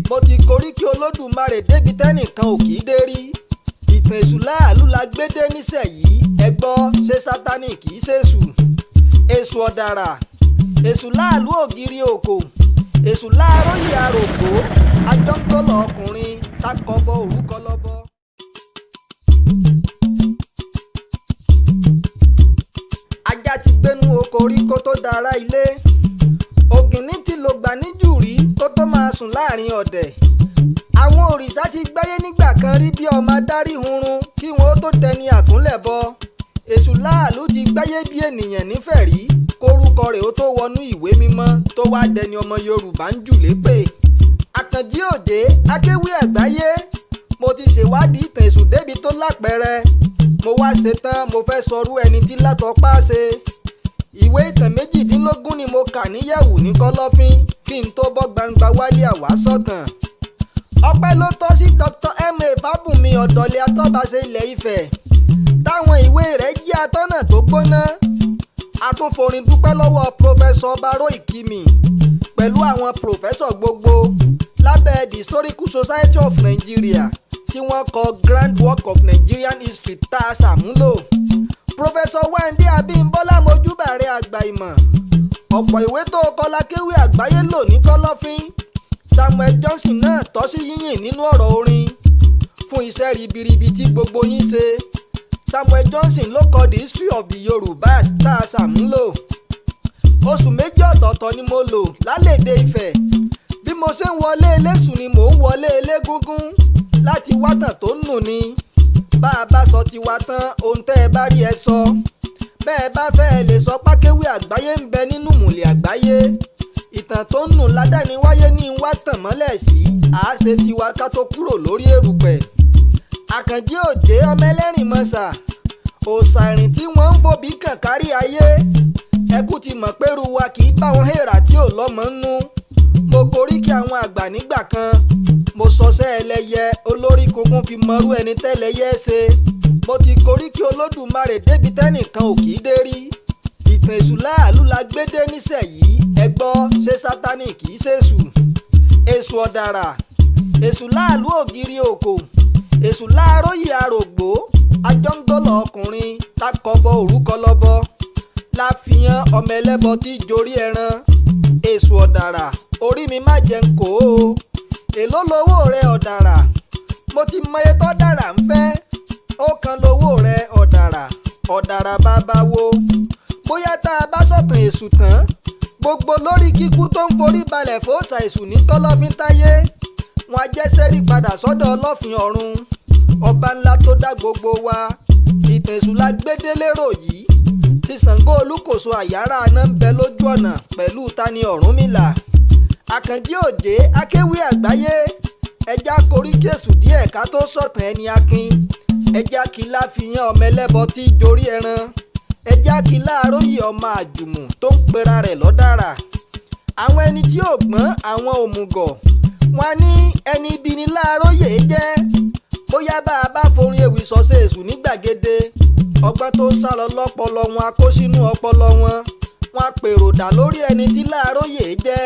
mo ti koríki Olódùmarè débi tẹ́nìkan ò kì í dé rí. Ìtàn Esu Laalu la gbé dé nísẹ̀yìí. Ẹ gbọ́, ṣé Satani kì í ṣèṣù? Esu Odara, Esu Laalu ògiri òkò, Esu láàróyè àrògbó, ajọ́ńtọ́lọ̀ ọkùnrin takọ̀bọ orúkọ lọ́bọ. Ajá ti gbénú oko rí kó tó dára ilé. Ògìní ti lò gbà níjù rí kó tó máa sùn láàrin ọ̀dẹ̀. Àwọn òrìṣà ti gbáyé nígbà kan rí bí ọmọ adarí hurun kí wọn ó tó tẹni àkúnlẹ̀ bọ. Esu Laalu ti gbáyé bí ènìyàn nífẹ̀ẹ́ rí kórúkọ rẹ̀ ó tó wọnú ìwé mímọ́ tó wá dẹni ọmọ Yorùbá ń jù lépè. Akanji òde Akewi Agbaye, mo ti ṣèwádìí ìtàn Èṣù débi tó lápẹẹrẹ. Mo wá ṣetán mo fẹ́ sọrú ẹni tí látọpá ṣe. Ìwé ìtàn 18 ni mo kà níyẹ̀wù ní kọ́lọ́fín kí n tó bọ́ gbangba wálé àwásọ̀tàn. Ọpẹ́ ló tọ́ sí Dr. M.A. Fábùnmi Ọ̀dọ̀lẹ̀ Atọ́bàṣe Ilẹ̀ Ifẹ̀. Táwọn ìwé rẹ̀ jẹ́ atọ́nà tó gbóná. A tún forin dúpẹ́ lọ́wọ́ Professor Oriki pẹ̀lú àwọn pòfẹ́sọ̀ gbogbo lábẹ́ the Historical Society of Nigeria tí wọ́n kọ Grand Work of Nigerian History tá a ṣàmúlò. Professor Wande Abímbọ́lá mojúbàrẹ àgbà ìmọ̀. Ọ̀pọ̀ ìwé tó kọ l'Akewi Agbaye lò ní kọ́lọ́fín. Samuel Johnson náà tọ́ sí yíyìn nínú ọ̀rọ̀ orin fún iṣẹ́ ribiribi tí gbogbo yín ṣe. Samuel Johnson ló kọ the history of the Yorubas tá a ṣàmúlò. Oṣù méjì ọ̀tọ̀ọ̀tọ̀ ni mo lò lálẹ́dẹ̀ Ifẹ̀. Bí mo ṣe ń wọlé eléṣù ni mò ń wọlé elégúngún láti wátàn tó nù ni. Bá a bá sọ tiwa tán ohun tẹ́ ẹ bá rí ẹ sọ. Bẹ́ẹ̀ bá fẹ́ ẹ lè sọ p'Akewi Agbaye ń bẹ nínú ìmùlẹ̀ àgbáyé. Ìtàn tó nù ládàáni wáyé ní wátàn mọ́lẹ̀ sí àáṣe tiwa ká tó kúrò lórí èrùpẹ̀. Akanji òde ọmọ ẹlẹ́rìn mọ́sà, òòṣà ìrìn tí wọ́n ń fòbí kàn kárí ayé. Ẹkú ti mọ̀ pé ruwa kì í bá wọn hèrà tí ò lọ́mọ nú. Mo koríki àwọn àgbà nígbà kan. Mo sọsẹ́ ẹlẹ́yẹ olórí kunkun fi mọrú ẹni tẹ́lẹ̀yẹ ṣe. Mo ti koríki Olódùmarè débi tẹ́nìkan ò kì í dé rí. Ìtàn Esu Laalu la gbé dé nísẹ̀yìí. Ẹ gbọ́, ṣé Satani kì í ṣèṣù? Esu Odara, Esu Laalu ògiri òkò, Esu láàróyè àrògbó, ajọ́ńtọ́lọ̀ ọkùnrin takọ̀bọ orúkọ lọ́bọ. Láfihàn ọmọ ẹlẹ́bọ tí jorí ẹran. Esu Odara, orí mi má jẹ́ ń kó o. Èló lowó rẹ Odara? Mo ti mọye tó dára ń fẹ́. Ó kan lowó rẹ Odara, Odara bábáwo. Bóyá tá a bá sọ̀tàn Èṣù tán, gbogbo lórí kíkú tó ń forí balẹ̀ fòòṣà Èṣù ní tọ́lọ́fín táyé. Wọ́n á jẹ́ sẹ́rí padà sọ́dọ̀ Ọlọ́fin ọ̀run. Ọba ńlá tó dá gbogbo wa. Ìtàn Èṣù la gbé délé rò yìí. Ti Ṣàngó Olúkòso àyàrá aná ń bẹ lójú ọ̀nà pẹ̀lú Tani Ọ̀rúnmìlà. Akanji òde Akewi Agbaye, ẹja koríki Èṣù díẹ̀ ká tó sọ̀tàn ẹni akin. Ẹja kí láfihàn ọmọ ẹlẹ́bọ tí jorí ẹran. Ẹja kí láàróyè ọmọ àjùmù tó ń pera rẹ̀ lọ́dàrà. Àwọn ẹni tí ò gbọ́n àwọn òmùgọ̀. Wọ́n ní ẹni ibi ni láàróyè jẹ́. Bóyá bá a bá forin ewì sọ́sẹ̀ Èṣù ní gbàgede. Ọgbọ́n tó sálọ lọ́pọlọ wọn a kó sínú ọpọlọ wọn. Wọ́n á pèròdà lórí ẹni tí láàróyè jẹ́.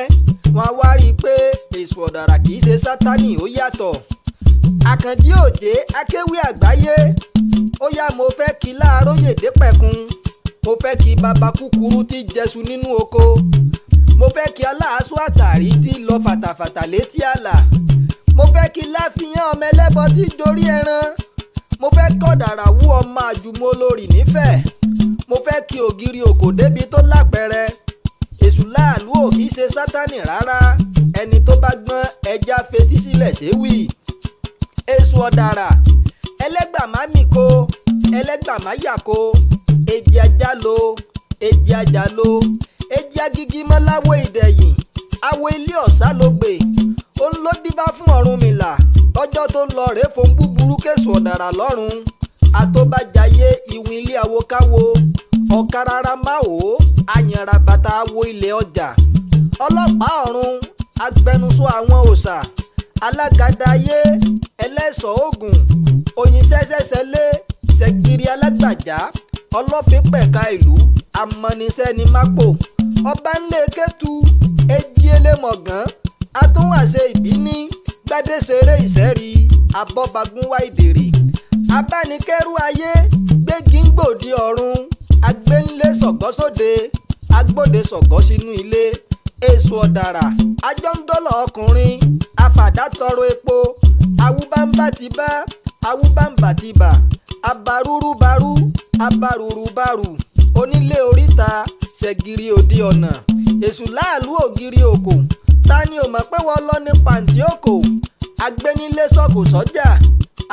Wọ́n á wá rí i pé Esu Odara kì í ṣe Satani, ó yàtọ̀. Akanji òde Akewi Agbaye, ó yá mo fẹ́ kí láàróyè dé pẹ̀kun. Mo fẹ́ kí baba kúkúrú tí jẹṣu nínú oko. Mo fẹ́ kí aláàásù àtàrí tí lọ fàtàfàtà létí àlà. Mo fẹ́ kí láfihàn ọmọ ẹlẹ́bọ tí jorí ẹran. Mo fẹ́ k'Odara wú ọmọ àjùmọ̀ olórí nífẹ̀ẹ́. Mo fẹ́ kí ògiri òkò débi tó lápẹẹrẹ. Esu Laalu ò kì í ṣe Satani rárá. Ẹni tó bá gbọ́n ẹja fetí sílẹ̀ ṣéwì. Esu Odara, ẹlẹ́gbàmá mìko, ẹlẹ́gbàmá yàko, èjì ajá lo, èjì ajá lo, èjì agigi mọ́láwó ìdẹ̀yìn, awo ilé ọ̀sá ló gbé. Òun ló dífá fún Ọ̀rúnmìlà lọ́jọ́ tó ń lọ rèé fún búburú k'Esu Odara lọ́rùn. Àtọ́bàjáyé ìwìn ilé awokáwo, ọ̀kárárá máwo, àyànrà bàtà awo ilẹ̀ ọjà. Ọlọ́pàá ọ̀run, agbẹnusọ àwọn òòṣà, alágàdáyé, ẹlẹ́ṣọ̀ Ògùn, òyìnṣẹ́ṣẹ́ṣẹ́lé, ṣẹ̀gìrì alágbàjá, ọlọ́fin pẹ̀ka ìlú, amọ̀nisẹ́ni mápò, ọba ńlẹ̀ kẹ́tù, èjì elémọ̀gán, atúnwàṣe ìbíní, gbádé ṣeré ìṣẹ́rí abọ́bagún wá ìdèrè abánikẹ́rù ayé gbégi ń gbòdì ọ̀run agbénlé sọ̀gọ́ sóde agbóde sọ̀gọ́ sínú ilé Esu Odara ajọ́ngọ́lọ̀ ọkùnrin afàdá tọrọ epo awúbámbá ti bá awúbámbá ti bà abarúrúbarú abarúrúbarú onílé oríta ṣẹ̀gìrì òdi ọ̀nà Esu Laalu ògiri òkò ta ni ò mọ̀ pé wọ́n lọ ní pàǹtí òkò agbénilé sọ̀kò sọ́jà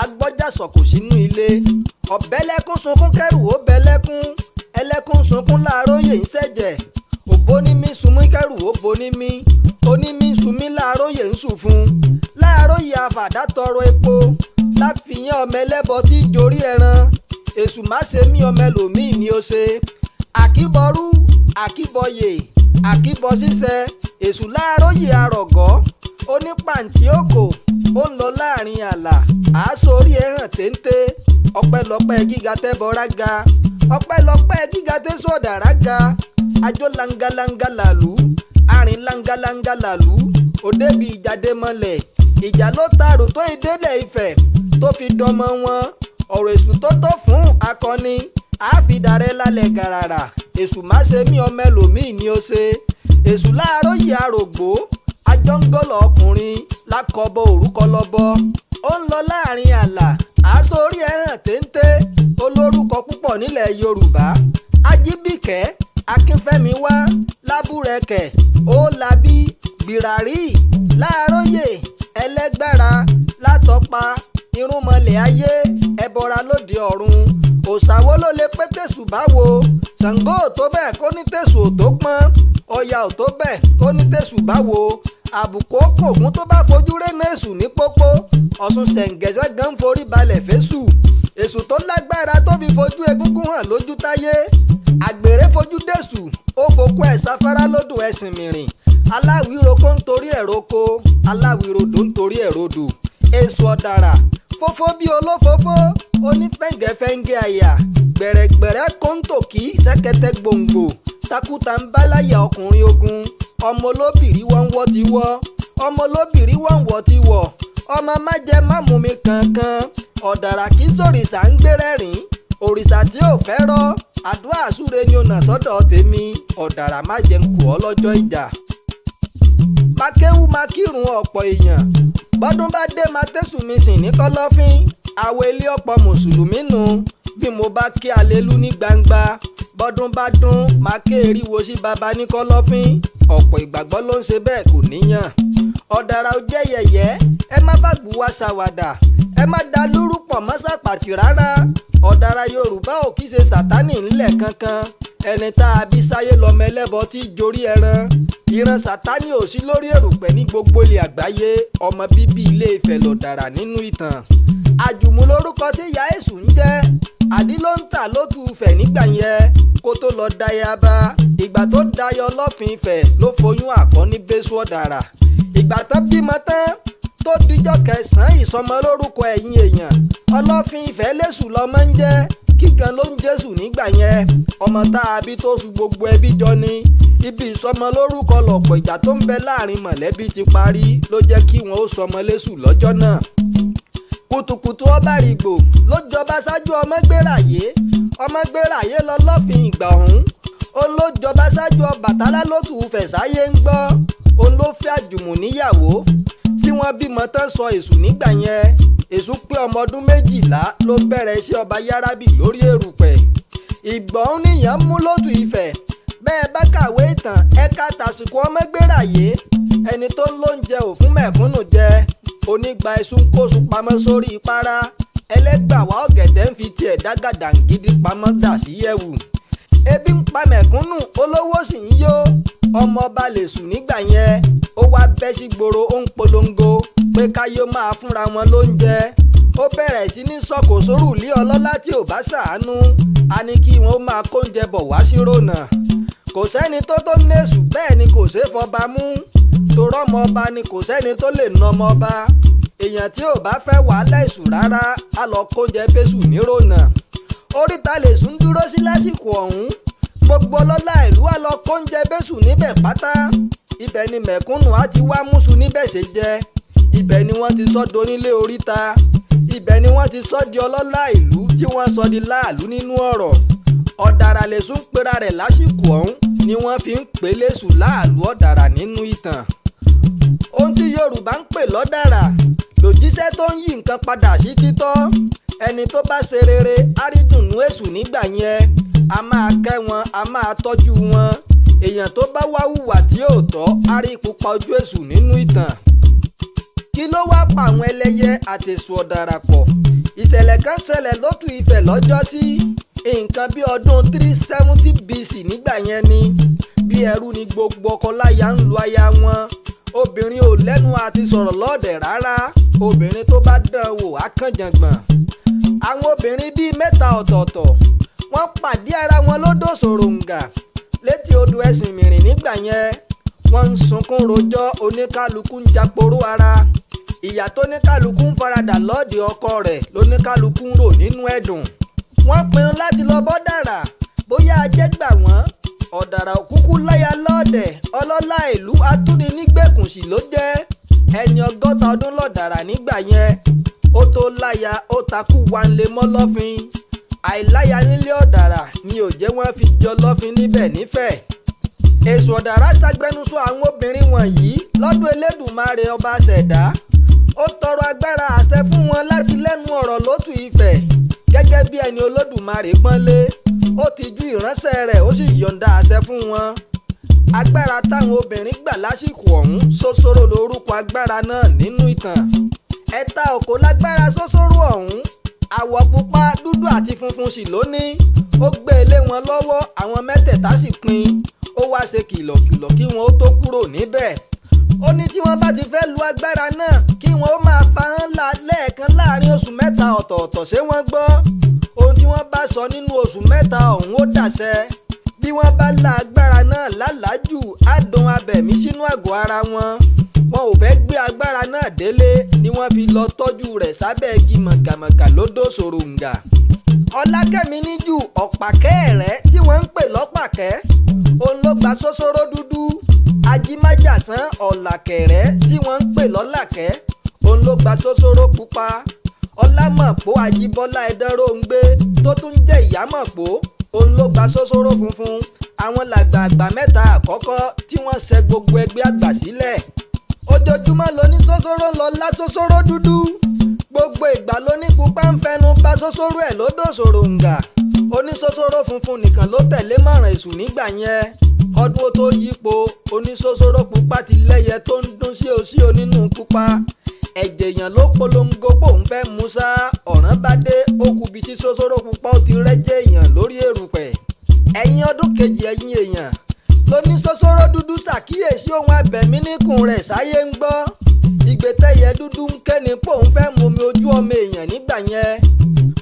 agbọ́jà sọ̀kò sínú ilé ọ̀bẹ́lẹ́kún sunkún kẹrù ó bẹ́lẹ́kún ẹlẹ́kún sunkún láàróyè ń ṣẹ̀jẹ̀ òbónímí sunmí kẹrù ó bonímí onímí sunmí láàróyè ń sùn fún láàróyè àfàdá tọrọ epo láfihàn ọmọ ẹlẹ́bọ tí jorí ẹran èṣù má ṣe mí ọmọ ẹlòmíì ni ó ṣe àkíbọrú àkíbọyè àkíbọ ṣíṣẹ Èṣù láàróyè àrọ̀gọ́ onípàǹtí òkò ó ń lọ láàrin àlà àásórí ẹ̀ hàn téńté ọpẹ́lọpẹ́ gíga tẹ́bọrá ga ọpẹ́lọpẹ́ gíga tẹ́sù Odara ga ajó langalanga làlú arìn langalanga làlú òdebí ìjàdé mọ́lẹ̀ ìjà ló tarò tó ìdélẹ̀ Ifẹ̀ tó fi dọmọ wọn ọ̀rọ̀ èṣù tó tó fún akọni àáfìdàrẹ́ lálẹ́ gàràrà èṣù má ṣe mí ọmọ ẹlòmíì ni ó ṣe Èṣù láàróyè àrògbó ajọ́ngọ́lọ̀ ọkùnrin lákọ̀ọ́bọ òrúkọ lọ́bọ ó ń lọ láàrin àlà àásórí ẹ̀ hàn téńté olórúkọ púpọ̀ nílẹ̀ Yorùbá Ajíbíkẹ́ Akínfẹ́miwá Lábúrẹ̀kẹ̀ Ọlábí Gbìràrí Láàróyè Ẹlẹ́gbára Látọ́pa Irúnmọlẹ̀ ayé ẹbọra lóde ọ̀run òṣàwó ló lè pé tẹ̀sù báwo Ṣàngó ò tó bẹ́ẹ̀ kó ní tẹ̀sù ò tó pọ́n Ọya ò tó bẹ́ẹ̀ kó ní tẹ̀sù báwo àbùkù òkùnkùn tó bá fojú rénà Èṣù ní pópó Ọ̀ṣun ṣẹ̀ǹgẹ̀ṣẹ̀ gan forí balẹ̀ fésù Èṣù tó lágbára tó fi fojú egúngún hàn lójú táyé àgbèrè fojú dẹ̀sù ó fokú ẹ̀ sáfárá lódò ẹ̀sìn mìrìn aláwìroko ń torí ẹ̀ roko aláwìrodò ń torí ẹ̀ rodò Esu Odara fófó bí olófófó onífẹ̀ǹgẹ̀fẹ̀ǹgẹ̀ àyà gbẹ̀rẹ̀gbẹ̀rẹ̀ kóńtòkì sẹ́kẹ̀tẹ̀ gbòǹgbò takuta ń bá láyà ọkùnrin ogun ọmọ olóbìrí wọ́n wọ́ ti wọ́ ọmọ olóbìrí wọ́n wọ́ ti wọ̀ ọmọ májẹ mámumi kankan Odara kì í sòrìṣà ń gbérẹ́rìn òrìṣà tí ò fẹ́ rọ́ àdúrà àsúre ni ó nà sọ́dọ̀ tèmi Odara má jẹ́ ń kù ọ́ lọ́jọ́ ìjà mákéwú mákírun ọ̀pọ̀ èèyàn bọ́dún bá dé máa tẹ̀sùn mi sìn ní kọ́lọ́fín àwọ̀ ilé ọ̀pọ̀ mùsùlùmí nù bí mo bá kí alelu ní gbangba bọ́dún bá dún máa ké eriwo sí baba ní kọ́lọ́fín ọ̀pọ̀ ìgbàgbọ́ ló ń ṣe bẹ́ẹ̀ kò níyàn Odara ó jẹ́ yẹ̀yẹ́ ẹ má bá gbù wá ṣàwàdà ẹ má da lúrú pọ̀ mọ́ sàpàtì rárá Odara Yorùbá ò kí ṣe Sátánì ńlẹ̀ kankan ẹni tá a bí sáyé lọ́mọ ẹlẹ́bọ tí jorí ẹran ìran Sátánì ò sí lórí èrùpẹ̀ ní gbogbo ilẹ̀ àgbáyé ọmọ bíbí Ilé Ifẹ̀ l'Odara nínú ìtàn àjùmú lórúkọ tí ìyá Èṣù ń jẹ́ àdí ló ń tà ló tu Ifẹ̀ nígbà yẹn kó tó lọ dayaba ìgbà tó dayọ lọ́fìn Ifẹ̀ ló foyún àkọ́ní b'Esu Odara ìgbà tán bímọ tán tó dijọ́ kẹsàn-án ìsọmọ lórúkọ ẹ̀yìn èèyàn Ọlọ́fin Ifẹ̀ l'Èṣù lọ́mọ ń jẹ́ kíkan ló ń Jésù nígbà yẹn ọmọ tá a bí tó su gbogbo ẹbí jọ ní ibi ìsọmọ lórúkọ lọ̀pọ̀ ìjà tó ń bẹ láàrin mọ̀lẹ́bí ti parí ló jẹ́ kí wọ́n ó sọmọ l'Èṣù lọ́jọ́ náà kùtùkùtù ọba rìgbò ló jọba ṣáájú ọmọgbérayé lọ́lọ́fin ìgbà ọ̀hún òun ló jọba ṣáájú Ọbàtálá ló tù ú fẹ̀ sáyé ń gbọ́ òun ló fẹ́ àjùmù níyàwó tí wọ́n bímọ tán sọ Èṣù nígbà yẹn Èṣù pé ọmọ ọdún 12 ló bẹ̀rẹ̀ iṣẹ́ ọba Yárábì lórí èrùpẹ̀ ìgbọ̀n níyàn mú lótù Ifẹ̀ bẹ́ẹ̀ bá kàwé ìtàn ẹ̀ka tàsìkò ọmọgbérayé ẹni tó ń lóúnjẹ òfún mẹ̀kúnnù jẹ onígbà Èṣù ń kóṣù pamọ́ sórí ìpara ẹlẹ́gbàwá ọ̀gẹ̀dẹ̀ ń fi tiẹ̀ dágàdàǹgídí pamọ́ dà sí yẹ̀wù ebi ń pa mẹ̀kúnnù olówó sì ń yó ọmọ ọba l'Èṣù nígbà yẹn ó wá bẹ́ sí gbòòrò ó ń polongo pé káyọ̀ máa fúnra wọn lóúnjẹ ó bẹ̀rẹ̀ sí ní sọ̀kò sórùlé ọlọ́lá tí ò bá ṣàánú a ní kí wọn ó máa kóúnjẹ bọ̀ wá sí rònà kò sẹ́ni tó tó ní Èṣù bẹ́ẹ̀ ni kò ṣeé fọba mú torọ́ ọmọ ọba ni kò sẹ́ni tó lè na ọmọ ọba èèyàn tí ò bá fẹ́ wàhálà Èṣù rárá á lọ kóúnjẹ f'Èṣù nírònà oríta l'Èṣù ń dúró sí lásìkò ọ̀hún gbogbo ọlọ́lá ìlú á lọ kóúnjẹ f'Èṣù níbẹ̀ pátá ibẹ̀ ni mẹ̀kúnnù á ti wá múṣu níbẹ̀ ṣe jẹ ibẹ̀ ni wọ́n ti sọ donílé oríta, ibẹ̀ ni wọ́n ti sọ di ọlọ́lá ìlú tí wọ́n sọ di láàlú nínú ọ̀rọ̀. Ọ̀dàrà lèṣù ń pera rẹ̀ lásìkò ọ̀hún ni wọ́n fi ń pè lẹ́sù Laalu Odara nínú ìtàn. Ohun tí Yorùbá ń pè lọ́dàrà lòjíṣẹ́ tó ń yí nǹkan padà sí títọ́. Ẹni tó bá ṣe rere á rí dùnnú èṣù nígbà yẹn, a máa kẹ́ wọn, a máa tọ́jú wọn. Èèyàn tó bá wá hùwà tí ò tọ́ á rí pupa ojú èṣù nínú ìtàn. Kí ló wá pa àwọn ẹlẹ́yẹ àti Esu Odara pọ̀? Ìṣẹ̀lẹ̀ kan ṣẹlẹ̀ lótù Ifẹ̀ lọ́jọ́sí, nǹkan bí ọdún 370 BC nígbà yẹn ni. Bí ẹrú ni gbogbo ọkọláya ń lu aya wọn. Obìnrin ò lẹ́nu àti sọ̀rọ̀ lọ́ọ̀dẹ̀ rárá. Obìnrin tó bá dán wò á kàn jàngbọ̀n. Àwọn obìnrin bíi mẹ́ta ọ̀tọ̀ọ̀tọ̀ wọ́n pàdé ara wọn lódò Sòròǹgà létí odò ẹ̀sìn mìrìn nígbà yẹn. Wọ́n ń sunkún rojọ́, oníkálukú ń japoró ara. Ìyà tó níkálukú ń faradà lọ́ọ̀dì ọkọ rẹ̀ lóníkálukú ń rò nínú ẹ̀dùn. Wọ́n pinnu láti lọ bọ́dàrà bóyá ajé gbà wọ́n. Ọ̀dàrà òkúkú láya lọ́ọ̀dẹ̀, ọlọ́lá ìlú atúninígbèkùnsì ló jẹ́. Ẹni 60 ọdún lọ́dàrà nígbà yẹn. Ó tó láya ó takú wanlé mọ́ lọ́fin. Àìláya nílé Ọ̀dàrà ni ò jẹ́ wọ́n fi jọ lọ́fin níbẹ̀ nífẹ̀ẹ́. Esu Odara ṣàgbẹnusọ àwọn obìnrin wọ̀nyí lọ́dún Elédùmarè ọba ṣẹ̀dá. Ó tọrọ agbára àṣẹ fún wọn láti lẹ́nu ọ̀rọ̀ lótù Ifẹ̀ gẹ́gẹ́ bí ẹni Olódùmarè pọ́nlé. Ó ti ju ìránṣẹ́ rẹ̀ ó sì yọ̀ǹda àṣẹ fún wọn. Agbára táwọn obìnrin gbà lásìkò ọ̀hún, Sosoro lórúkọ agbára náà nínú ìtàn. Ẹ̀ta òkò lágbára Sosoro ọ̀hún. Àwọ̀ pupa, dúdú àti funfun sì ló ní. Ó gbé lé wọn lọ́wọ́, àwọn mẹ́tẹ̀ẹ̀ta sì pín. Ó wá ṣe kìlọ̀kìlọ̀ kí wọn ó tó kúrò níbẹ̀. Ó ní tí wọ́n bá ti fẹ́ lu agbára náà kí wọ́n ó máa fa hàn lẹ́ẹ̀kan láàrin oṣù mẹ́ta ọ̀tọ̀ọ̀tọ̀, ṣé wọ́n gbọ́? Ohun tí wọ́n bá sọ nínú oṣù mẹ́ta ọ̀hún ó dàṣẹ. Bí wọ́n bá la agbára náà lálàájù á dun abẹ̀mí sínú àgọ́ ara wọn. Wọn ò fẹ́ gbé agbára náà délé ni wọ́n fi lọ tọ́jú rẹ̀ sábẹ́ igi mọ̀gàmọ̀gà lódò Sòròǹgà. Ọlákẹ́mi níjù ọ̀pàkẹ́ rẹ̀ tí wọ́n ń pè lọ́pàkẹ́. Òun ló gba Sosoro dúdú. Ajímájàsán ọ̀làkẹ̀rẹ́ tí wọ́n ń pè lọ́làkẹ́. Òun ló gba Sosoro pupa. Ọlámọ̀pó Ajíbọ́lá Ẹdánróńgbé tó tún jẹ́ Ìyámọ̀pó. Òun ló gba Sosoro funfun. Àwọn làgbààgbà mẹ́ta àkọ́kọ́ tí wọ́n ṣẹ gbogbo ẹgbẹ́ àgbà sílẹ̀. Ojoojúmọ́ ló ní Sosoro ń lọ lá Sosoro dúdú. Gbogbo ìgbà ló ní pupa ń fẹnu bá Sosoro ẹ̀ lódò Sòròǹgà. Oní Sosoro funfun nìkan ló tẹ̀lé mọ̀ràn èṣù nígbà yẹn. Ọdún tó yípo, oní Sosoro pupa ti lẹ́yẹ tó ń dún sí òsíò nínú pupa. Ẹ̀jẹ̀ èèyàn ló polongo pòun fẹ́ musa. Ọ̀ràn bá dé, ó kù bí tí Sosoro pupa ó ti rẹ́jẹ̀ èèyàn lórí èrùpẹ̀. Ẹ̀yìn ọdún kejì ẹ̀yìn èèyàn ló ní Sosoro dúdú ṣàkíyèsí ohun abẹ̀mí níkùn rẹ̀ sáyé ń gbọ́. Ìgbẹ́tẹ̀yẹ dúdú ń ké ní pòun fẹ́ mú mi ojú ọmọ èèyàn nígbà yẹn.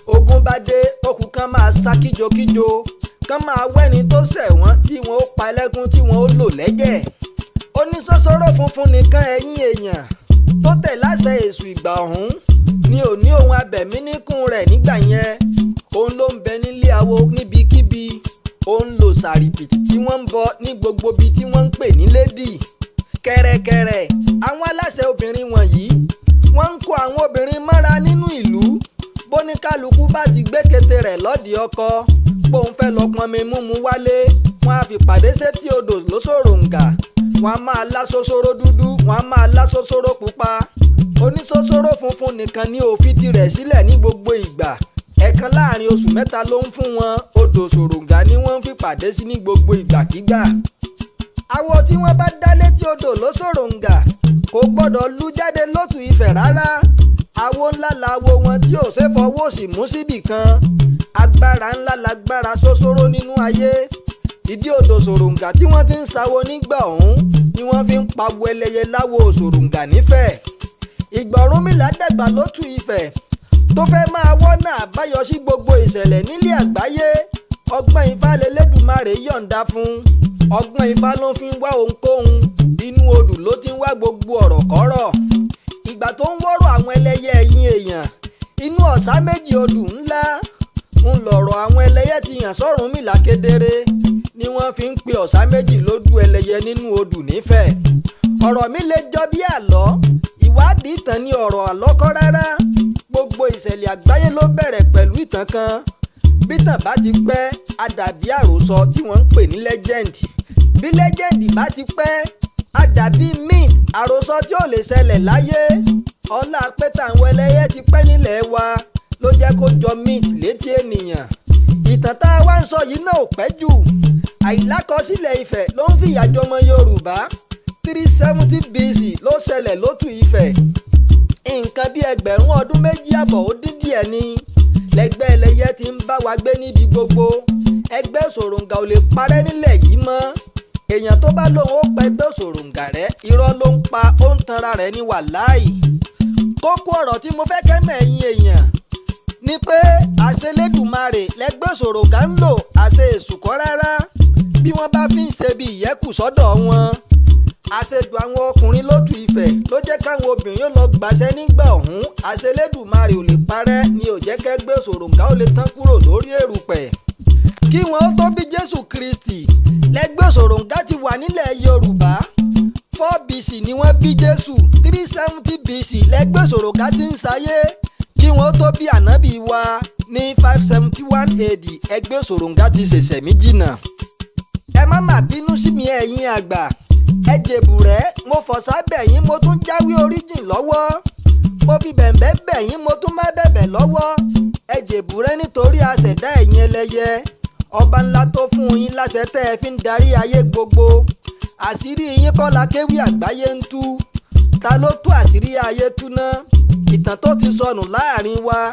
Ogun bá dé, okù kan máa sá kíjokíjo, kan máa wẹ́ni tó ṣẹ̀ wọ́n tí wọ́n ó pa ẹlẹ́kún tí wọ́n ó lò lẹ́jẹ̀. Oní Sosoro funfun nìkan ẹ̀yìn èèyàn tó tẹ̀ láṣẹ èṣù ìgbà ọ̀hún ni ò ní ohun abẹ̀mí níkùn rẹ̀ nígbà yẹn. Òun ló ń bẹ nílé awo níbikíbi. Òun lò sàrìpìtì tí wọ́n ń bọ ní gbogbo ibi tí wọ́n ń pè ní lédì. Kẹ̀rẹ̀kẹ̀rẹ̀ àwọn aláṣẹ obìnrin wọ̀nyí wọ́n ń kó àwọn obìnrin mọ́ra nínú ìlú. Bóníkálukú bá ti gbé kété rẹ̀ lọ́dì ọkọ bóun fẹ́ lọ pọnmi múmu wálé, wọ́n á fi pàdé sétí odò lóṣòròǹgà. Wọ́n á máa lá Sosoro dúdú, wọ́n á máa lá Sosoro pupa. Oní Sosoro funfun nìkan ni òfin tirẹ̀ sílẹ̀ ní gbogbo ìgbà. Ẹ̀kan láàrin oṣù mẹ́ta ló ń fún wọn. Odò Sòròǹgà ni wọ́n fi pàdé sí ní gbogbo ìgbàkígbà. Àwo tí wọ́n bá dá létí odò lóṣòròǹgà kò gbọ́dọ̀ lu jáde lótù Ifẹ̀ rárá. Àwo ńlá làwo wọn tí ò ṣe fọwọ́ sí mú síbì kan. Agbára ńlá lágbára Sosoro nínú ayé. Ìdí odò Sòròǹgà tí wọ́n ti ń sawo nígbà ọ̀hún ni wọ́n fi ń pawó ẹlẹ́yẹ láwo Sòròǹgà nífẹ̀ẹ́. Ìgbà Ọ̀rúnmìlà dàgbà lótù Ifẹ̀ tó fẹ́ máa wọ́nà àbáyọ sí gbogbo ìṣẹ̀lẹ̀ nílé àgbáyé. Ọgbọ́n Ifá lélẹ́dùmarè yọ̀ǹda fún. Ọgbọ́n Ifá ló fi ń wá ohunkóhun. Inú odù ló ti ń wá gbogbo ọ̀rọ̀ kọ́rọ̀. Ìgbà tó ń wọ́rọ̀ àwọn ẹlẹ́yẹ ẹ̀yìn èèyàn, inú ọ̀sá méjì odù ńlá ń lọ̀rọ̀ àwọn ẹlẹ́yẹ ti yàn s'Ọ̀rúnmìlà kedere ni wọ́n fi ń pe ọ̀sá méjì lódù ẹlẹ́yẹ nínú odù nífẹ̀ẹ́. Ọ̀rọ̀ mi lè jọ bí àlọ́, ìwádìí ìtàn ní ọ̀rọ̀ àlọ́kọ́ rárá. Gbogbo ìṣẹ̀lẹ̀ àgbáyé ló bẹ̀rẹ̀ pẹ̀lú ìtàn kan. Bí ìtàn bá ti pẹ́, á dàbí àròsọ tí wọ́n ń pè ní legend. Bí legend bá ti pẹ́, á dàbí myth, àròsọ tí ò lè ṣẹlẹ̀ láyé. Ọlá pé tàwọn ẹlẹ́yẹ ti pẹ́ nílẹ̀ wa ló jẹ́ kó jọ myth létí ènìyàn. Ìtàn tá a wá ń sọ yìí náà ò pẹ́ jù. Àìlákọsílẹ̀ Ifẹ̀ ló ń fìyà jọmọ Yorùbá. 370 BC ló ṣẹlẹ̀ lótù Ifẹ̀. Nǹkan bí ẹgbẹ̀rún ọdún méjì àbọ̀ ó dín díẹ̀ ni lẹ́gbẹ́ ẹlẹ́yẹ ti ń bá wa gbé níbi gbogbo. Ẹgbẹ́ òṣòròǹgà ò lè parẹ́ nílẹ̀ yìí mọ́. Èèyàn tó bá lóun ó pa ẹgbẹ́ òṣòròǹgà rẹ̀, irọ́ ló ń pa, ó ń tanra rẹ̀ ní wàláì. Kókó ọ̀rọ̀ tí mo fẹ́ kẹ́mọ̀ ẹ̀yin èèyàn ni pé àṣẹ Elédùmarè lẹ́gbẹ́ òṣòròǹgà ń lò, àṣẹ Èṣù kọ́ rárá. Bí wọ́n bá fi ń ṣe bí ìyẹ́kù sọ́dọ̀ wọn. Àṣejù àwọn ọkùnrin lótù Ifẹ̀ ló jẹ́ káwọn obìnrin ó lọ gbàṣẹ́ nígbà ọ̀hún. Àṣẹ Elédùmarè ò lè parẹ́ ni ò jẹ́ kẹ́gbẹ́ òṣòròǹgà ó lè tán kúrò lórí èrùpẹ̀. Kí wọ́n ó tó bí Jésù Kristi lẹ́gbẹ́ òṣòròǹgà ti wà nílẹ̀ Yorùbá. 4 BC ni wọ́n bí Jésù. 370 BC lẹ́gbẹ́ òṣòròǹgà ti ń ṣayé. Kí wọ́n ó tó bí ànábì wa ní 571 AD ẹgbẹ́ òṣòròǹgà ti ṣẹ̀ṣẹ̀ mí jìnnà. Ẹ má mà bínú sí mi ẹ̀yin àgbà. Ẹ jèbùrẹ́, mo fọ̀sá bẹ̀yìn, mo tún jáwé oríjìn lọ́wọ́. Mo fi bẹ̀m̀bẹ́ bẹ̀yìn, mo tún má bẹ̀bẹ̀ lọ́wọ́. Ẹ jèbùrẹ́ nítorí aṣẹ̀dá ẹ̀yin ẹlẹ́yẹ. Ọba ńlá tó fún yín láṣẹ tẹ́ ẹ fi ń darí ayé gbogbo. Àṣírí yín kọ́ l'Akewi Agbaye ń tú. Ta ló tú àṣírí ayé tú ná? Ìtàn tó ti sọnù láàrin wa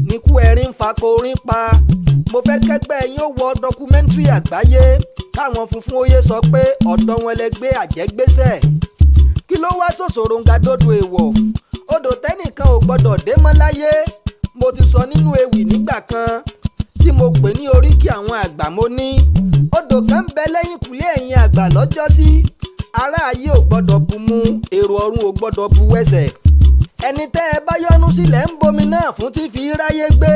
níkú ẹ̀rín ń fa korin pa. Mo fẹ́ kẹ́gbẹ́ yín ó wọ dọkumẹ́ntìrì àgbáyé. Káwọn funfun ó yé sọ pé ọ̀dọ̀ wọn lẹ gbé àjẹgbésẹ̀. Kí ló wá ṣòṣòròǹgà dòdò èèwọ̀? Odò tẹ́nìkan ò gbọ́dọ̀ dé mọ́ láyé. Mo ti sọ nínú ewì nígbà kan tí mo pè ní oríkì àwọn àgbà. Mo ní odò kan ń bẹ lẹ́yìn kùlé ẹ̀yin àgbà lọ́jọ́sí. Ará ayé ò gbọ́dọ̀ bu mu, èrò ọ̀run ò gbọ́dọ̀ bu wẹsẹ̀. Ẹni tẹ́ ẹ bá yọ́nú sílẹ̀ ń bomi náà fún tí fi ráyé gbé.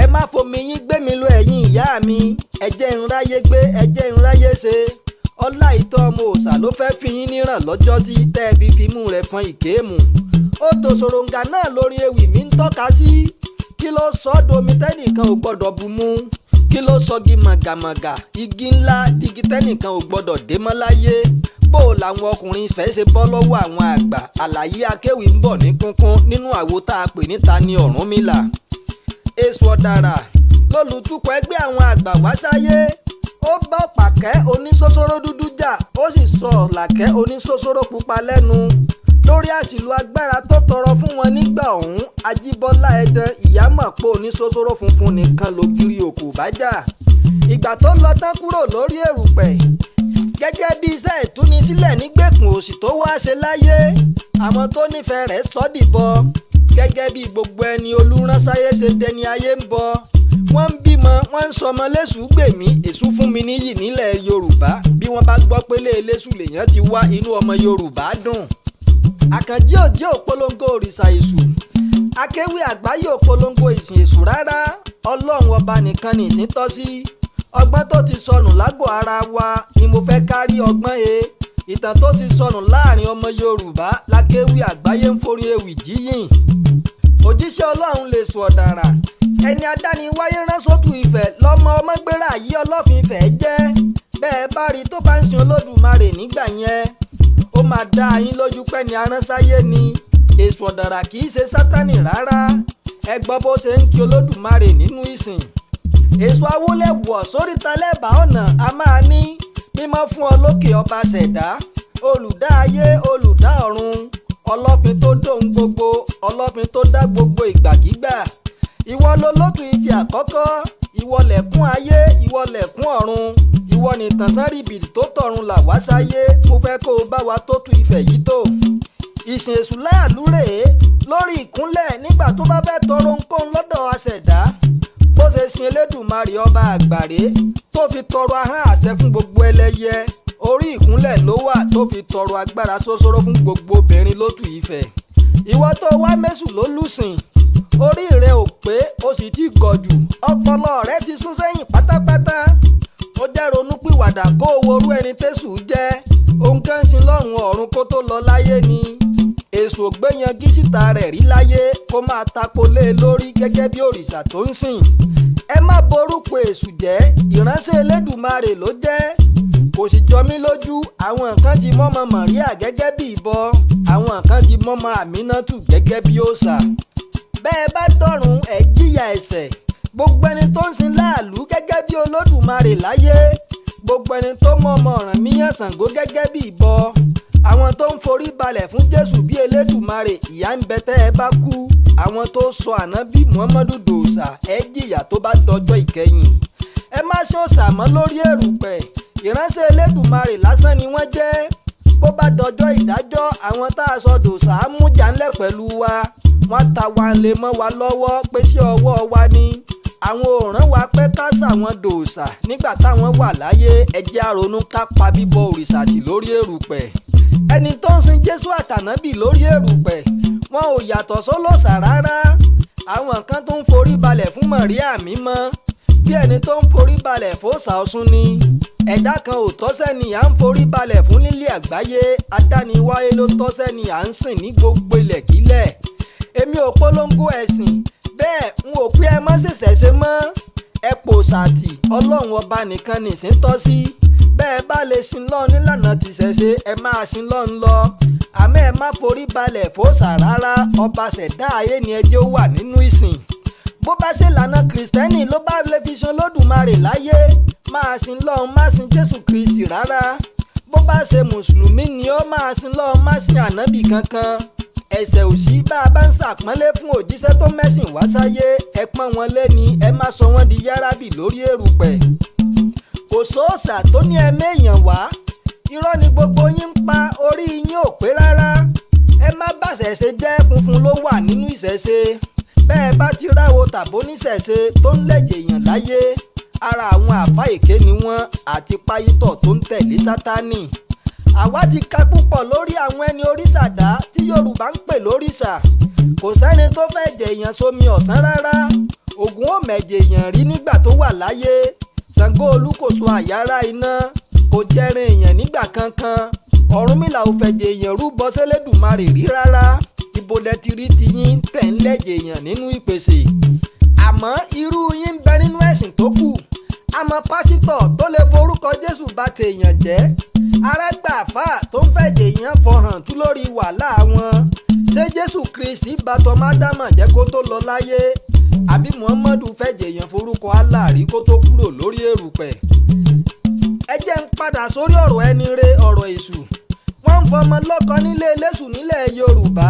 Ẹ má fomi yín gbé mi lọ ẹ̀yin ìyá mi. Ẹ jẹ́ n ráyé gbé, ẹ jẹ́ n ráyé ṣe. Ọlá ìtàn ọmọ òòṣà ló fẹ́ fi yín níràn lọ́jọ́sí tẹ́ ẹ fi fimú rẹ̀ fọn ìkéèmù. Odò ṣòròǹgà náà lórí ewì mi ń tọ́ka sí. Kí ló sọ domi tẹ́nìkan ò gbọ́dọ̀ bu mu? Kí ló sọgi màgàmàgà igi ńlá dígí tẹ́nìkan ò gbọ́dọ̀ dé mọ́ láyé? Bó làwọn ọkùnrin Ifẹ̀ ṣe bọ́ lọ́wọ́ àwọn àgbà? Àlàyé Akewi ń bọ̀ ní kúnkún nínú àwo tá a pè níta ní Ọ̀rúnmìlà. Esu Odara lólùtúkọ̀ ẹgbẹ́ àwọn àgbà wá sáyé. Ó bá Ọ̀pàkẹ́ oníṣóṣóró dúdú jà, ó sì sọ Ọ̀làkẹ́ oníṣóṣóró pupa lẹ́nu. Lórí àṣìlò agbára tó tọrọ fún wọn nígbà ọ̀hún, Ajíbọ́lá Ẹdàn Ìyámọ̀pó oníṣóṣóró funfun nìkan lògiri òkú bá jà. Ìgbà tó lọ tán kúrò lórí èrùpẹ̀. Gẹ́gẹ́ bí iṣẹ́ ìtúnisílẹ̀ nígbèkùn òṣì tó wá ṣe láyé, àwọn tó nífẹ̀ẹ́ rẹ̀ sọ́ dìbọ. Gẹ́gẹ́ bí gbogbo ẹni olùránṣáyé ṣe dẹni ayé ń bọ. Wọ́n ń bímọ, wọ́n ń sọmọ lẹ́sù gbèmí, Èṣù fún mi níyì nílẹ̀ Yorùbá. Bí wọ́n bá gbọ́ pé léèlésù lèèyàn ti wá, inú ọmọ Yorùbá dùn. Àkànjí òjì òpolongo òrìṣà Èṣù. Akewi Agbaye òpolongo ìsìn Èṣù rárá. Ọlọ́run ọba nìkan ni ìsìn tọ́ sí. Ọgbọ́n tó ti sọnù lágọ̀ọ́ ara wa ni mo fẹ́ kárí ọgbọ́n he. Ìtàn tó ti sọnù láàrin ọmọ Yorùbá l'Akewi Agbaye ń forí ewì jíyìn. Òjíṣẹ́ Ọlọ́run l'Esu Odara. Ẹni adániwáyé rán sótù Ifẹ̀ lọ́mọ ọmọgbéra yìí Ọlọ́fin Ifẹ̀ jẹ́. Bẹ́ẹ̀ bá rí tó bá ń sin Olódùmarè nígbà yẹn, ó máa dá yín lójú pé ní aránsáyé ni. Esu Odara kì í ṣe Sátánì rárá. Ẹ gbọ́ bó ṣe ń kí Olódùmarè nínú ìsìn. Èso awólẹ̀wọ̀ sóríta lẹ́bàá ọ̀nà a máa ní mímọ́ fún ọ lókè ọba ṣẹ̀dá. Olùdá ayé, olùdá ọ̀run. Ọlọ́fin tó dóhun gbogbo, ọlọ́fin tó dá gbogbo ìgbàkígbà. Ìwọ lolótù Ifẹ̀ àkọ́kọ́. Ìwọ lẹ̀kún ayé, ìwọ lẹ̀kún ọ̀run. Ìwọ nìtànsán rìbìtì tó tọ̀run là wá sáyé. Mo fẹ́ kó o bá wa tó tu Ifẹ̀ yìí tó. Ìsìn Esu Laalu rèé lórí ìkúnlẹ̀ nígbà tó bá fẹ́ tọrọ ohunkóhun lọ́dọ̀ aṣẹ̀dá. Bó ṣe sin Elédùmarè ọba àgbàré tó fi tọrọ ahọ́n àṣẹ fún gbogbo ẹlẹ́yẹ. Orí ìkúnlẹ̀ ló wà tó fi tọrọ agbára ṣoṣoro fún gbogbo obìnrin lótù Ifẹ̀. Ìwọ tó wá mẹ́sù ló lùsìn. Orí rẹ ò pé ó sì ti gọ̀ jù. Ọpọlọ rẹ ti sún sẹ́yìn pátápátá. Ó jẹ́ ronúpìwàdà kó o worú ẹni tẹ́sù jẹ́. Òun kan sin lọ́run ọ̀run kó tó lọ láyé ni. èṣù ògbéyangí síta rẹ̀ rí láyé kó máa tako lé e lórí gẹ́gẹ́ bí òrìṣà tó ń sìn. ẹ má borúkọ èṣù jẹ́, ìránṣẹ́ Elédùmarè ló jẹ́. kò sì jọ mí lójú, àwọn kan ti mọ́mọ Màríà gẹ́gẹ́ bí ìbọ, àwọn kan ti mọ́mọ Àmínátù gẹ́gẹ́ bí òòṣà. bẹ́ẹ̀ bá dọ̀run ẹ̀ jìyà ẹ̀ṣẹ̀. gbogbo ẹni tó ń sin Láàlú gẹ́gẹ́ bí Olódùmarè láyé, gbogbo ẹni tó mọ́mọ Ọ̀rànmíyàn Ṣàngó gẹ́gẹ́ bí ìbọ, àwọn tó ń forí balẹ̀ fún Jésù bí Elédùmarè, ìyà ń bẹ tẹ́ ẹ bá kú. àwọn tó sọ Ànábì Muhammadu dòòṣà ẹ jìyà tó bá dọjọ́ ìkẹyìn. ẹ má ṣe òòṣà mọ́ lórí èrùpẹ̀, ìránṣẹ́ Elédùmarè lásán ni wọ́n jẹ́. bó bá dọjọ́ ìdájọ́, àwọn tá a sọ dòòṣà á mú jàǹlẹ̀ pẹ̀lú wa, wọ́n ta wa lè mọ́ wa lọ́wọ́ pé sí ọwọ́ wa ni. àwọn ò rán wa pé ká ṣàwọn dòòṣà nígbà táwọn wà láyé. ẹ jẹ́ á ronú ká pa bíbọ òrìṣà tì lórí èrùpẹ̀. ẹni tó ń sin Jésù àtànábì lórí èrùpẹ̀, wọn ò yàtọ̀ sólòṣà rárá. àwọn kan tó ń forí balẹ̀ fún Màríà mímọ́ bí ẹni tó ń forí balẹ̀ fóòṣà Ọ̀ṣun ni. ẹ̀dá kan ò tọ́sẹ́ni à ń forí balẹ̀ fún nílé àgbáyé, adániwáyé ló tọ́sẹ́ni à ń sìn ní gbogbo ilẹ̀kílẹ̀. èmi ò polongo ẹ̀sìn, bẹ́ẹ̀ n ò pé ẹ má ṣèṣẹ̀ṣe mọ́. ẹ pòṣàtì, Ọlọ́run ọba nìkan nìsín tọ́ sí. bẹ́ẹ̀ bá lè sin lọ́run nílànà tìṣẹ̀ṣe, ẹ máa sin lọ́run lọ. àmọ́ ẹ má forí balẹ̀ fóòṣà rárá, ọba ṣẹ̀dá ayé ni ẹ jẹ́ ó wà nínú ìsìn. bó bá ṣe lànà kìrìsìtẹ́nì ló bá lè fi sin Olódùmarè láyé, máa sin lọ́run má sin Jésù Kristi rárá. bó bá ṣe mùsùlùmí ni ó máa sin lọ́run má sin ànábì kankan. ẹ̀ṣẹ̀ ò sí bá a bá ń ṣàpọ́nlé fún òjíṣẹ́ tó mẹ́sìn wá sáyé, ẹ pọ́n wọn lé ni, ẹ má sọ wọ́n di yárábì lórí èrùpẹ̀. kò sóòṣà tó ní ẹ méèyàn wá, irọ́ ni gbogbo yín ń pa, orí yín ò pé rárá. ẹ má bàṣẹ̀ṣe jẹ́, funfun ló wà nínú ìṣẹ̀ṣe. bẹ́ẹ̀ bá ti ráwo tàbó níṣẹ̀ṣe tó ń lẹ̀jẹ̀ èèyàn láyé, ara àwọn àfáà èké ni wọ́n àti páyítọ̀ tó ń tẹ̀lé Sátánì. àwa ti ka púpọ̀ lórí àwọn ẹni oríṣàdá tí Yorùbá ń pè lóríṣà. kò sẹ́ni tó fẹ́ jẹ èèyàn sómi ọ̀sán rárá. Ògún ò mẹ̀jẹ̀ èèyàn rí nígbà tó wà láyé. Ṣàngó Olúkòso àyàrá iná kò jẹrin èèyàn nígbà kankan. Ọ̀rúnmìlà ò fẹ̀jẹ̀ èèyàn rúbọ s'Ẹlẹ́dùmarè rí rárá. ibo lẹ ti rí tiyín tẹ̀ ń lẹ̀jẹ̀ èèyàn nínú ìpèsè. àmọ́ irú yín ń bẹ nínú ẹ̀sìn tó kù. àmọ́ pásítọ̀ tó lè forúkọ Jésù bà tèèyàn jẹ́, arágbàfà tó ń fẹ̀jẹ̀ èèyàn fọhàn tú lórí wàhálà wọn. ṣé Jésù Kristi bá tọmọ Ádámọ̀ jẹ́ kó tó lọ láyé? àbí Muhammadu fẹ̀jẹ̀ èèyàn forúkọ Allah rí kó tó kúrò lórí èrùpẹ̀? ẹ jẹ́ ń padà sórí ọ̀rọ̀ ẹni re, ọ̀rọ̀ èṣù. wọ́n ń fọmọ lọ́kọ nílé eléṣù nílẹ̀ Yorùbá.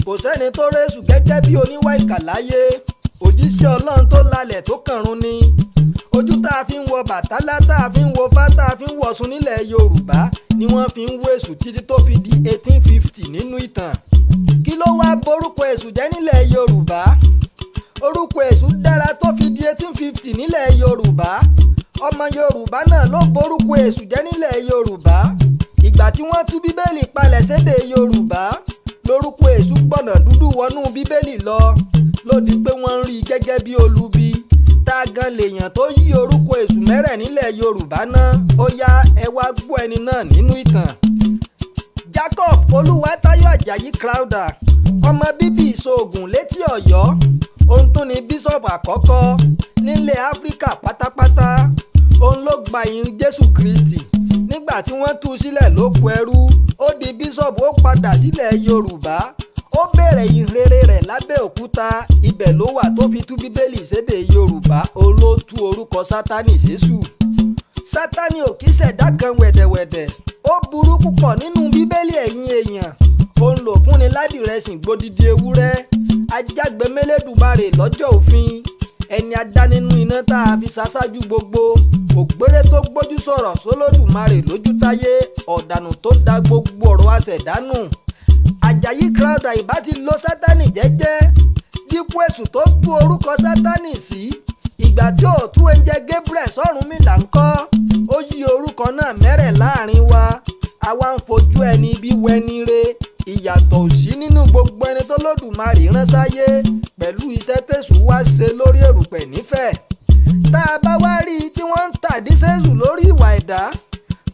kò sẹ́ni tó rẹ́ṣù gẹ́gẹ́ bí oníwà ìkà láyé. òjíṣẹ́ Ọlọ́run tó lalẹ̀ tó kànrun ni. ojú tá a fi ń wọ Bàtálá, tá a fi ń wo Fá, tá a fi ń wọ̀ṣun nílẹ̀ Yorùbá ni wọ́n fi ń wo èṣù títí tó fi di 1850 nínú ìtàn. kí ló wá borúkọ èṣù jẹ́ nílẹ̀ Yorùbá? orúkọ èṣù dára tó fi di 1850 nílẹ̀ Yorùbá. ọmọ Yorùbá náà ló borúkọ èṣù jẹ́ nílẹ̀ Yorùbá. ìgbà tí wọ́n tú Bíbélì palẹ̀ sédè Yorùbá, lórúkọ èṣù gbọ̀nà dúdú wọnú Bíbélì lọ. ló di pé wọ́n ń rí i gẹ́gẹ́ bí olubi. tá a gan lèèyàn tó yí orúkọ èṣù mẹ́rẹ̀ nílẹ̀ Yorùbá náà? ó yá ẹ wá gbọ́ ẹni náà nínú ìtàn. Jacob Olúwatáyọ̀ Àjàyí Crowther, ọmọ bíbí Ìṣòògùn létí Ọ̀yọ́. òun tún ni bíṣọ̀bù àkọ́kọ́ nílẹ̀ Áfíríkà pátápátá. òun ló gba ìyìn Jésù Kristi nígbà tí wọ́n tú sílẹ̀ lóko ẹrú. ó di bíṣọ̀bù, ó padà sílẹ̀ Yorùbá. ó bẹ̀rẹ̀ ìhìnrere rẹ̀ lábẹ́òkúta. ibẹ̀ ló wà tó fi tú Bíbélì sédè Yorùbá. òun ló tú orúkọ Sátánì s'Èṣù. Sátánì ò kí ṣẹ̀dá kan wẹ̀dẹ̀wẹ̀dẹ̀. ó burú púpọ̀ nínú Bíbélì ẹ̀yin èèyàn. òun lò fúnni ládìrẹsìn gbódìdí ewúrẹ́. ajágbémẹ́lẹ́dùmarè lọ́jọ́ òfin. ẹni adá nínú iná tá a fi ṣaṣáájú gbogbo. ògbéré tó gbójú sọ̀rọ̀ s'Olódùmarè lójú táyé. ọ̀dànù tó da gbogbo ọ̀rọ̀ àṣẹ̀dánù. Àjàyí Crowther ìbá ti lo Sátánì jẹ́jẹ́ dípò èṣù tó tú orúkọ Sátánì sí. ìgbà tí ó tú ẹ̀jẹ̀ Gabriel s'Ọ̀rúnmìlà ńkọ́? ó yí orúkọ náà mẹ́rẹ̀ láàrin wa. àwa ń fojú ẹni bí wẹni re. ìyàtọ̀ ò sí nínú gbogbo ẹni tó Olódùmarè rán sáyé pẹ̀lú iṣẹ́ tẹ̀sù wá ṣe lórí èrùpẹ̀ nífẹ̀ẹ́. tá a bá wá rí i tí wọ́n ń tàdí sẹ́sù lórí ìwà ẹ̀dá,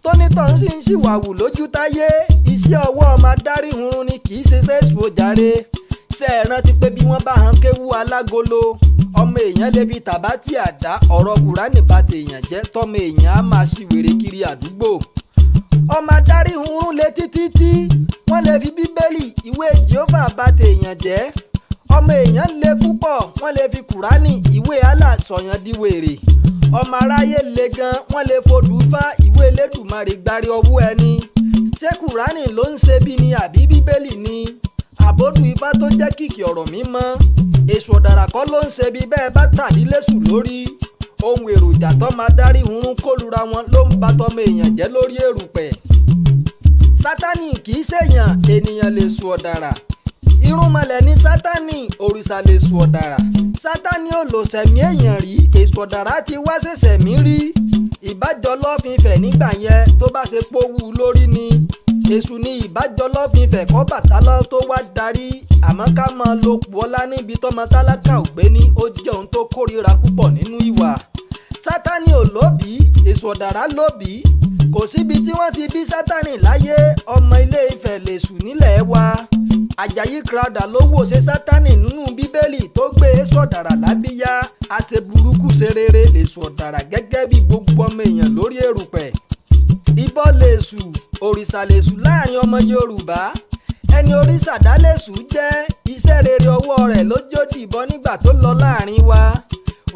tónítọ̀ ń sì ń ṣìwàwù lójú táyé iṣẹ́ ọwọ́ ọmọ adarí hurun ni kì í ṣe Esu Odara. ṣe é rántí pé bí wọ́n bá hàn kéwú alágolo ọmọ èèyàn lè fi tàbátì àdá ọ̀rọ̀ Kùránì bá tèèyàn jẹ́ tọ́mọ èèyàn á máa ṣìwèrè kiri àdúgbò. ọmọ adarí hurun lè títí wọ́n lè fi bíbélì ìwé Jèhófà bá tèèyàn jẹ́. ọmọ èèyàn lè púpọ̀ wọ́n lè fi Kùránì ìwé Allah sọ̀yàn di wèrè. ọmọ aráyé le gan wọ́n lè fodù fá ìwé Elédùmarè gbárí ọwọ́ ẹni. ṣé Kùránì ló ń ṣe bí ni àbí bíbélì ni? àbódù ifá tó jẹ́ kìkì ọ̀rọ̀ mímọ́. Esu Odara kọ́ ló ń ṣe bí bẹ́ẹ̀ bá tàdí lẹ́sù lórí. ohun èròjà tó máa dárí hurun kólura wọn ló ń ba tọmọ èèyàn jẹ́ lórí èrùpẹ̀. Sátánì kì í ṣèyàn ènìyàn l'Esu Odara. irúnmọlẹ̀ ní Sátánì òrìṣà l'Esu Odara. Sátánì ò lò sẹ̀mí èèyàn rí Esu Odara ti wá ṣẹ̀ṣẹ̀ mí rí. ìbájọ́ lọ́fin fẹ̀ nígbà yẹn tó bá ṣe pówú lórí ni. Èṣù ní ìbájọ́ lọ́fin fẹ̀ kọ́ Bàtálá tó wá darí. àmọ́ ká máa lo pọ́lá níbi tọ́mọ tálákà ò gbé ní ó jẹ́ ohun tó kórìíra púpọ̀ nínú ìwà. Sátánì ò lóbì Esu Odara lóbì. kò síbi tí wọ́n ti bí Sátánì láyé ọmọ Ilé Ifẹ̀ l'Èṣù nílẹ̀ wa. Àjàyí Crowther ló wò ṣe Sátánì nínú bíbélì tó gbé Esu Odara lábíyá. àṣẹ burúkú ṣe rere l'Esu Odara gẹ́gẹ́ bí gbogbo ọmọ èèyàn lórí èrùpẹ̀. ìbọ l'Èṣù òrìṣà l'Èṣù láàrin ọmọ Yorùbá. ẹni òrìṣà dá l'Èṣù jẹ́ iṣẹ́ rere ọwọ́ rẹ̀ ló jó dìbọn nígbà tó lọ láàrin wa.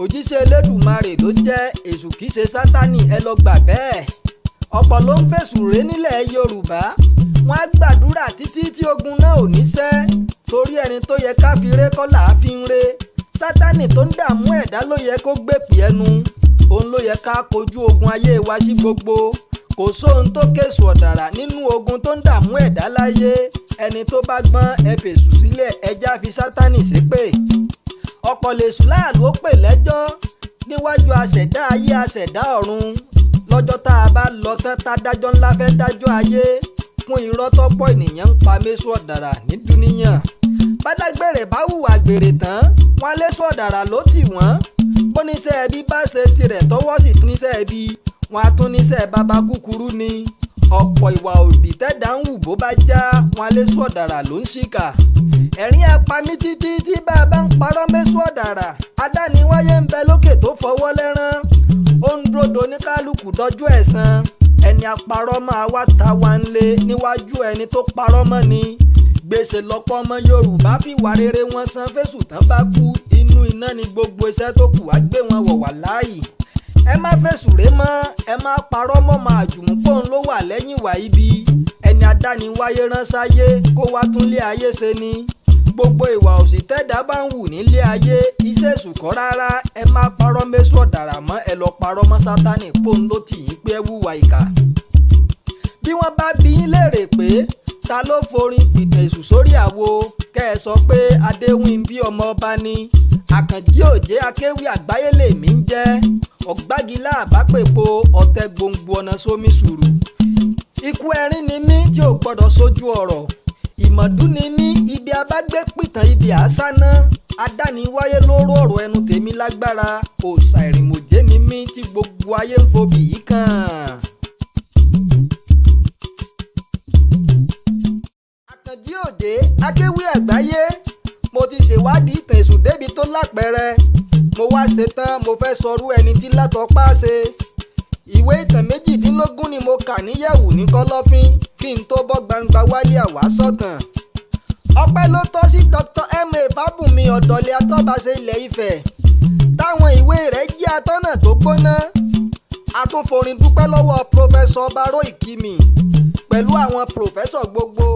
òjíṣẹ́ Elédùmarè ló jẹ́ Èṣù kìí ṣe Sátánì ẹ lọ gbà bẹ́ẹ̀. ọ̀pọ̀ ló ń fèsù ré nílẹ̀ Yorùbá. wọ́n á gbàdúrà títí tí ogun náà ò ní ṣẹ́. torí ẹni tó yẹ ká fi ré kọ́ là á fi ń ré. Sátánì tó ń dààmú ẹ̀dá ló yẹ kó gbèpì ẹnu. òun ló yẹ ká kojú ogun ayé wa sí gbogbo. kò sóhun tó k'Esu Odara nínú ogun tó ń dààmú ẹ̀dá láyé. ẹni tó bá gbọ́n ẹ fèsù sílẹ̀ ẹjá fi Sátánì ṣépè. ọ̀pọ̀ l'Esu Laalu ó pè lẹ́jọ́ níwájú aṣẹ̀dá ayé aṣẹ̀dá ọ̀run. lọ́jọ́ tá a bá lọ tán tá dájọ́ ńlá fẹ́ dájọ́ ayé fún irọ́ tọ́pọ̀ ènìyàn ń pa Esu Odara ní dúníyàn. bádágbèrè bá hùwà gbèrè tán wọn l'Esu Odara ló tì wọ́n. bóníṣẹ́ ẹbí bá ṣe tirẹ̀ tọwọ́ sì tún níṣẹ́ ẹbí wọn á tún níṣẹ́ bàbá kúkúrú ni. ọ̀pọ̀ ìwà òdì tẹ́dá ń wù bó bá já wọn l'Esu Odara ló ń ṣìkà. ẹ̀rín apamí títí tí bàbá ń parọ́ m'Esu Odara. adániwáyé ń bẹ lókè tó fọwọ́ lẹ́rán. ó ń dúró ní kálukú dọ́jú ẹ̀san. ẹni apárọ́ máa wá ta wá ń lé níwájú ẹni tó parọ́ mọ́ ni. gbèsè lọ́pọ̀ ọmọ Yorùbá fìwà rere wọn san f'Èṣù tán bá kú inú iná ni gbogbo iṣẹ́ tó kù á gbé wọn wọ̀ wá láàyè. ẹ má f'Èṣù ré mọ́ ẹ má parọ́ mọ́ máa jùmúpọ̀ ló wà lẹ́yìn ìwà ibi. ẹni adániwáyé rán sáyé kó wá tún lé ayé ṣe ni. gbogbo ìwà òṣì tẹ́dá bá ń wù nílé ayé iṣẹ́ Èṣù kọ́ rárá. ẹ má parọ́ m'Esu Odara mọ́ ẹ lọ parọ́ mọ́ Sátánì pòun ló tì yín pé ẹ wúwa ìkà. bí wọ́n bá bi yín léèrè pé ta ló forin pìtàn Èṣù sórí àwo kẹ́ ẹ sọ pé Adéwìnbí ọmọ ọba ni. Àkànjí òjé Akewi Agbaye lèmi ń jẹ́. ọ̀gbágilá àbápèpo ọ̀tẹ̀ gbòǹgbò ọ̀nà sómi sùúrù. ikú ẹ̀rín ni mí tí ò gbọ́dọ̀ sójú ọ̀rọ̀. ìmọ̀dú ni mí ibi abágbé pìtàn ibi àṣánà. adániwáyé ló rọ ọ̀rọ̀ ẹnu tèmi lágbára. òòṣà ìrìnmòjé ni mí tí gbogbo ayé ń fobì yìí kàn. Àkànjí òjé Akewi Agbaye mo ti ṣèwádìí ìtàn Èṣù débi tó lápẹẹrẹ. mo wá ṣetán mo fẹ́ sọrú ẹni tí Látọpá ṣe. ìwé ìtàn 18 ni mo kà níyẹ̀wò ní kọ́lọ́fín kí n tó bọ́ gbangba wálé àwá sọ̀tàn. ọpẹ́ ló tọ́ sí Dr. M.A. Fábùnmi Ọ̀dọ̀lẹ̀ Atọ́bàṣe Ilẹ̀ Ifẹ̀. táwọn ìwé rẹ̀ jẹ́ atọ́nà tó gbóná. a tún forin dúpẹ́ lọ́wọ́ Pòfẹ́sọ̀ Oriki pẹ̀lú àwọn pòfẹ́sọ̀ gbogbo.